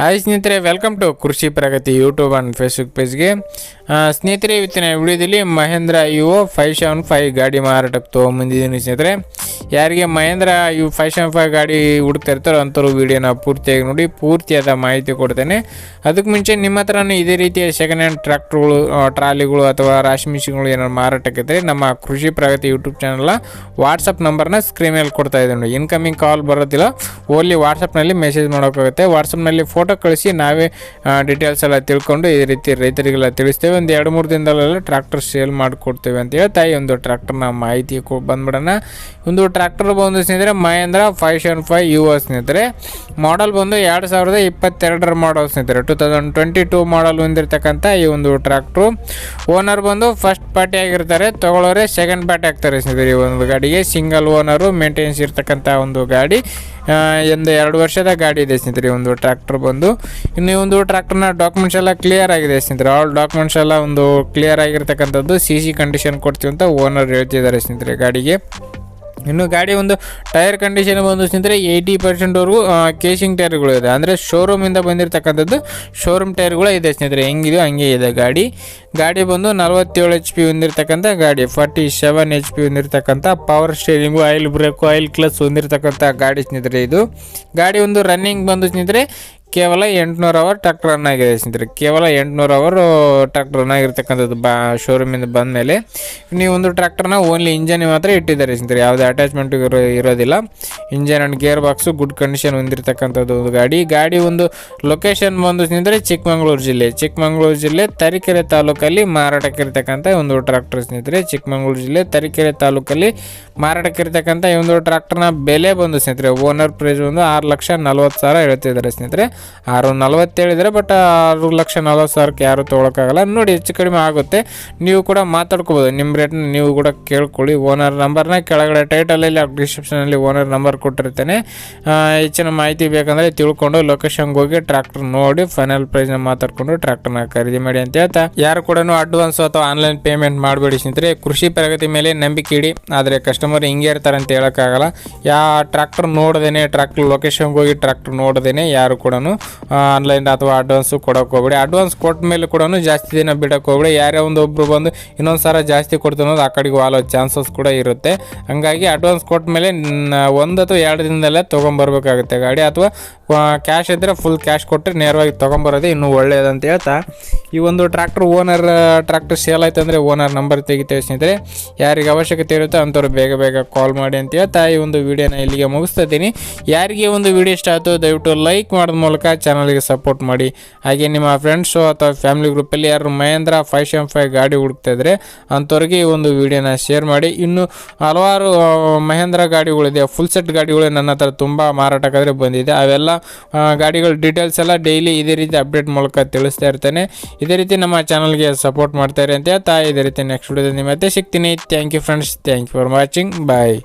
Hi ಸ್ನೇಹಿತರೆ, welcome to ಕೃಷಿ ಪ್ರಗತಿ YouTube and Facebook ಪೇಜ್ಗೆ. ಸ್ನೇಹಿತರೆ, ಇವತ್ತಿನ ವಿಡಿಯೋದಲ್ಲಿ ಮಹೇಂದ್ರ ಯುವೋ 575 ಗಾಡಿ ಮಾರಾಟಕ್ಕೆ ತೊಗೊಂಬಂದಿದ್ದೀನಿ. ಸ್ನೇಹಿತರೆ, ಯಾರಿಗೆ ಮಹೇಂದ್ರ ಯು 575 ಗಾಡಿ ಹುಡುಕ್ತಾ ಇರ್ತಾರೋ ಅಂಥವ್ರು ವೀಡಿಯೋನ ಪೂರ್ತಿಯಾಗಿ ನೋಡಿ, ಪೂರ್ತಿಯಾದ ಮಾಹಿತಿ ಕೊಡ್ತೇನೆ. ಅದಕ್ಕೆ ಮುಂಚೆ ನಿಮ್ಮ ಹತ್ರನೂ ಇದೇ ರೀತಿಯ ಸೆಕೆಂಡ್ ಹ್ಯಾಂಡ್ ಟ್ರ್ಯಾಕ್ಟರ್ಗಳು, ಟ್ರಾಲಿಗಳು ಅಥವಾ ರಾಶಿ ಮಿಷಿನ್ಗಳು ಏನಾದ್ರು ಮಾರಾಟಕ್ಕಿದ್ದರೆ ನಮ್ಮ ಕೃಷಿ ಪ್ರಗತಿ ಯೂಟ್ಯೂಬ್ ಚಾನಲ್ನ ವಾಟ್ಸಪ್ ನಂಬರ್ನ ಸ್ಕ್ರೀನ್ ಮೇಲೆ ಕೊಡ್ತಾ ಇದ್ದೀನಿ. ಇನ್ಕಮಿಂಗ್ ಕಾಲ್ ಬರೋದಿಲ್ಲ, ಓನ್ಲಿ ವಾಟ್ಸಪ್ನಲ್ಲಿ ಮೆಸೇಜ್ ಮಾಡೋಕ್ಕಾಗುತ್ತೆ. ವಾಟ್ಸಪ್ನಲ್ಲಿ ಫೋಟೋ ಕಳಿಸಿ ನಾವೇ ಡೀಟೇಲ್ಸ್ ಎಲ್ಲ ತಿಳ್ಕೊಂಡು ಈ ರೀತಿ ರೈತರಿಗೆಲ್ಲ ತಿಳಿಸ್ತೇವೆ. ಒಂದು 2-3 ದಿನದಲ್ಲೆಲ್ಲ ಟ್ರ್ಯಾಕ್ಟರ್ ಸೇಲ್ ಮಾಡಿಕೊಡ್ತೇವೆ ಅಂತ ಹೇಳ್ತಾ ಈ ಒಂದು ಟ್ರ್ಯಾಕ್ಟರ್ನ ಮಾಹಿತಿ ಬಂದ್ಬಿಡೋಣ. ಒಂದು ಟ್ರ್ಯಾಕ್ಟರ್ ಬಂದು ಸ್ನೇಹಿತರೆ ಮಹೇಂದ್ರ 575 ಯುವೋ ಸ್ನೇಹಿತರೆ, ಮಾಡಲ್ ಬಂದು 2022 ಮಾಡಲ್ ಸ್ನೇಹಿತರೆ, 2022 ಮಾಡಲ್ ಹೊಂದಿರತಕ್ಕಂಥ ಈ ಒಂದು ಟ್ರ್ಯಾಕ್ಟ್ರು. ಓನರ್ ಬಂದು ಫಸ್ಟ್ ಪಾರ್ಟಿ ಆಗಿರ್ತಾರೆ, ತಗೊಳ್ಳೋರೆ ಸೆಕೆಂಡ್ ಪಾರ್ಟಿ ಆಗ್ತಾರೆ ಸ್ನೇಹಿತರೆ. ಈ ಒಂದು ಗಾಡಿಗೆ ಸಿಂಗಲ್ ಓನರು ಮೇಂಟೆನೆನ್ಸ್ ಇರ್ತಕ್ಕಂಥ ಒಂದು ಗಾಡಿ, 2 ವರ್ಷದ ಗಾಡಿ ಇದೆ ಸ್ನೇಹಿತರೆ. ಒಂದು ಟ್ರ್ಯಾಕ್ಟರ್ ಬಂದು ಇನ್ನು ಈ ಒಂದು ಟ್ರ್ಯಾಕ್ಟರ್ನ ಡಾಕ್ಯುಮೆಂಟ್ಸ್ ಎಲ್ಲ ಕ್ಲಿಯರ್ ಆಗಿದೆ ಸ್ನೇಹಿತರೆ. ಆಲ್ ಡಾಕ್ಯುಮೆಂಟ್ಸ್ ಎಲ್ಲ ಒಂದು ಕ್ಲಿಯರ್ ಆಗಿರ್ತಕ್ಕಂಥದ್ದು, CC ಕಂಡೀಷನ್ ಕೊಡ್ತೀವಿ ಅಂತ ಓನರ್ ಹೇಳ್ತಿದ್ದಾರೆ ಸ್ನೇಹಿತರೆ ಗಾಡಿಗೆ. ಇನ್ನು ಗಾಡಿ ಒಂದು ಟೈರ್ ಕಂಡೀಷನ್ ಬಂದು ಸ್ನೇಹಿತರೆ 80%ವರೆಗೂ ಕೇಸಿಂಗ್ ಟೈರ್ಗಳು ಇದೆ, ಅಂದರೆ ಶೋರೂಮಿಂದ ಬಂದಿರತಕ್ಕಂಥದ್ದು ಶೋರೂಮ್ ಟೈರ್ಗಳು ಇದೆ ಸ್ನೇಹಿತರೆ. ಹೆಂಗಿದೆಯೋ ಹಂಗೆ ಇದೆ ಗಾಡಿ ಬಂದು 47 HP ಹೊಂದಿರತಕ್ಕಂಥ ಗಾಡಿ, 47 HP ಹೊಂದಿರತಕ್ಕಂಥ power steering, oil break, oil clutch ಹೊಂದಿರತಕ್ಕಂಥ ಗಾಡಿ ಸ್ನೇಹಿತರೆ. ಇದು ಗಾಡಿ ಒಂದು ರನ್ನಿಂಗ್ ಬಂದು ಸ್ನೇಹಿತರೆ ಕೇವಲ 800 ಅವರ್ ಟ್ರ್ಯಾಕ್ಟರ್ ರನ್ ಆಗಿದೆ ಸ್ನೇಹಿತರೆ. ಕೇವಲ 800 ಅವರ್ ಟ್ರ್ಯಾಕ್ಟರ್ ರನ್ ಆಗಿರ್ತಕ್ಕಂಥದ್ದು ಶೋರೂಮಿಂದ ಬಂದ ಮೇಲೆ. ನೀವು ಒಂದು ಟ್ರ್ಯಾಕ್ಟರ್ನ ಓನ್ಲಿ ಇಂಜನ್ ಮಾತ್ರ ಇಟ್ಟಿದ್ದಾರೆ ಸ್ನೇಹಿತರೆ, ಯಾವುದೇ ಅಟ್ಯಾಚ್ಮೆಂಟ್ ಇರೋದಿಲ್ಲ. Engine and gear box good condition ಹೊಂದಿರತಕ್ಕಂಥದ್ದು ಒಂದು ಗಾಡಿ ಒಂದು ಲೊಕೇಶನ್ ಬಂದು ಸ್ನೇಹಿತರೆ ಚಿಕ್ಕಮಗಳೂರು ಜಿಲ್ಲೆ ತರೀಕೆರೆ ತಾಲೂಕಲ್ಲಿ ಮಾರಾಟಕ್ಕಿರ್ತಕ್ಕಂಥ ಒಂದು ಟ್ರ್ಯಾಕ್ಟರ್ ಸ್ನೇಹಿತರೆ. ಚಿಕ್ಕಮಗಳೂರು ಜಿಲ್ಲೆ ತರೀಕೆರೆ ತಾಲೂಕಲ್ಲಿ ಮಾರಾಟಕ್ಕಿರ್ತಕ್ಕಂಥ ಈ ಒಂದು ಟ್ರ್ಯಾಕ್ಟರ್ನ ಬೆಲೆ ಬಂದು ಸ್ನೇಹಿತರೆ ಓನರ್ ಪ್ರೈಸ್ ಒಂದು 6,40,000 ಹೇಳ್ತಿದ್ದಾರೆ ಸ್ನೇಹಿತರೆ. 6,40,000 ಹೇಳಿದರೆ, ಬಟ್ 6,40,000 ಯಾರು ತೊಗೊಳಕ್ಕಾಗಲ್ಲ. ನೋಡಿ, ಹೆಚ್ಚು ಕಡಿಮೆ ಆಗುತ್ತೆ, ನೀವು ಕೂಡ ಮಾತಾಡ್ಕೋಬೋದು. ನಿಮ್ಮ ರೇಟ್ನ ನೀವು ಕೂಡ ಕೇಳ್ಕೊಳ್ಳಿ. ಓನರ್ ನಂಬರ್ನ ಕೆಳಗಡೆ ಟೈಟಲಲ್ಲಿ ಡಿಸ್ಕ್ರಿಪ್ಷನಲ್ಲಿ ಓನರ್ ನಂಬರ್ ಕೊಟ್ಟಿರ್ತೇನೆ. ಹೆಚ್ಚಿನ ಮಾಹಿತಿ ಬೇಕಂದರೆ ತಿಳ್ಕೊಂಡು ಲೊಕೇಶನ್ಗೆ ಹೋಗಿ ಟ್ರ್ಯಾಕ್ಟರ್ ನೋಡಿ ಫೈನಲ್ ಪ್ರೈಸ್ನ ಮಾತಾಡ್ಕೊಂಡು ಟ್ರ್ಯಾಕ್ಟರ್ನ ಖರೀದಿ ಮಾಡಿ ಅಂತ ಹೇಳ್ತಾ, ಯಾರು ಕೂಡ ಅಡ್ವಾನ್ಸ್ ಅಥವಾ ಆನ್ಲೈನ್ ಪೇಮೆಂಟ್ ಮಾಡಬೇಡಿ ಸ್ನೇಹಿತರೆ. ಕೃಷಿ ಪ್ರಗತಿ ಮೇಲೆ ನಂಬಿಕೆ ಇಡಿ, ಆದರೆ ಕಸ್ಟಮರ್ ಹಿಂಗೆ ಇರ್ತಾರೆ ಅಂತ ಹೇಳೋಕ್ಕಾಗಲ್ಲ. ಟ್ರ್ಯಾಕ್ಟರ್ ನೋಡ್ದೇನೆ, ಟ್ರ್ಯಾಕ್ಟರ್ ಲೊಕೇಶನ್ಗೆ ಹೋಗಿ ಟ್ರ್ಯಾಕ್ಟರ್ ನೋಡ್ದೇನೆ ಯಾರು ಕೂಡ ಆನ್ಲೈನ್ ಅಥವಾ ಅಡ್ವಾನ್ಸು ಕೊಡೋಕೆ ಹೋಗ್ಬೇಡಿ. ಅಡ್ವಾನ್ಸ್ ಕೊಟ್ಟ ಮೇಲೆ ಕೂಡ ಜಾಸ್ತಿ ದಿನ ಬಿಡೋಕೆ ಹೋಗ್ಬೇಡಿ. ಯಾರೇ ಒಬ್ಬರು ಬಂದು ಇನ್ನೊಂದು ಸಲ ಜಾಸ್ತಿ ಕೊಡ್ತೀವಿ ಅನ್ನೋದು ಆ ಕಡೆಗೆ ವಾಲೋ ಚಾನ್ಸಸ್ ಕೂಡ ಇರುತ್ತೆ. ಹಂಗಾಗಿ ಅಡ್ವಾನ್ಸ್ ಕೊಟ್ಟ ಮೇಲೆ 1 ಅಥವಾ 2 ದಿನದಲ್ಲೇ ತೊಗೊಂಬರ್ಬೇಕಾಗುತ್ತೆ ಗಾಡಿ, ಅಥವಾ ಕ್ಯಾಶ್ ಇದ್ದರೆ ಫುಲ್ ಕ್ಯಾಶ್ ಕೊಟ್ಟರೆ ನೇರವಾಗಿ ತೊಗೊಂಬರೋದೇ ಇನ್ನೂ ಒಳ್ಳೆಯದಂತ ಹೇಳ್ತಾ, ಈ ಒಂದು ಟ್ರ್ಯಾಕ್ಟರ್ ಸೇಲ್ ಆಯ್ತು ಅಂದರೆ ಓನರ್ ನಂಬರ್ ತೆಗಿತೇವೆ ಸ್ನೇಹಿತರೆ. ಯಾರಿಗೆ ಅವಶ್ಯಕತೆ ಇರುತ್ತೆ ಅಂಥವ್ರು ಬೇಗ ಕಾಲ್ ಮಾಡಿ ಅಂತ ಹೇಳ್ತಾ ಈ ಒಂದು ವಿಡಿಯೋನ ಇಲ್ಲಿಗೆ ಮುಗಿಸ್ತಾ ಇದ್ದೀನಿ. ಯಾರಿಗೆ ಒಂದು ವಿಡಿಯೋ ಇಷ್ಟ ಆಯಿತು ದಯವಿಟ್ಟು ಲೈಕ್ ಮಾಡೋದ ಮೂಲಕ ಚಾನಲ್ಗೆ ಸಪೋರ್ಟ್ ಮಾಡಿ. ಹಾಗೆ ನಿಮ್ಮ ಫ್ರೆಂಡ್ಸು ಅಥವಾ ಫ್ಯಾಮಿಲಿ ಗ್ರೂಪಲ್ಲಿ ಯಾರು ಮಹೇಂದ್ರ 575 ಗಾಡಿ ಹುಡುಕ್ತಾ ಇದ್ದರೆ ಅಂಥವ್ರಿಗೆ ಈ ಒಂದು ವಿಡಿಯೋನ ಶೇರ್ ಮಾಡಿ. ಇನ್ನು ಹಲವಾರು ಮಹೇಂದ್ರ ಗಾಡಿಗಳಿದೆ, ಫುಲ್ ಸೆಟ್ ಗಾಡಿಗಳು ನನ್ನ ಹತ್ರ ತುಂಬ ಮಾರಾಟಕ್ಕಾದರೆ ಬಂದಿದೆ. ಅವೆಲ್ಲ ಗಾಡಿಗಳ ಡೀಟೇಲ್ಸ್ ಎಲ್ಲ ಡೈಲಿ ಇದೇ ರೀತಿ ಅಪ್ಡೇಟ್ ಮೂಲಕ ತಿಳಿಸ್ತಾ ಇರ್ತೇನೆ. ಇದೇ ರೀತಿ ನಮ್ಮ ಚಾನಲ್ಗೆ ಸಪೋರ್ಟ್ ಮಾಡ್ತಾರೆ ಅಂತ ಹೇಳ್ತಾ, ಇದೇ ರೀತಿ ನೆಕ್ಸ್ಟ್ ವಿಡಿಯೋದಲ್ಲಿ ಮತ್ತೆ ಸಿಗ್ತೀನಿ. Thank you friends, thank you for watching, bye.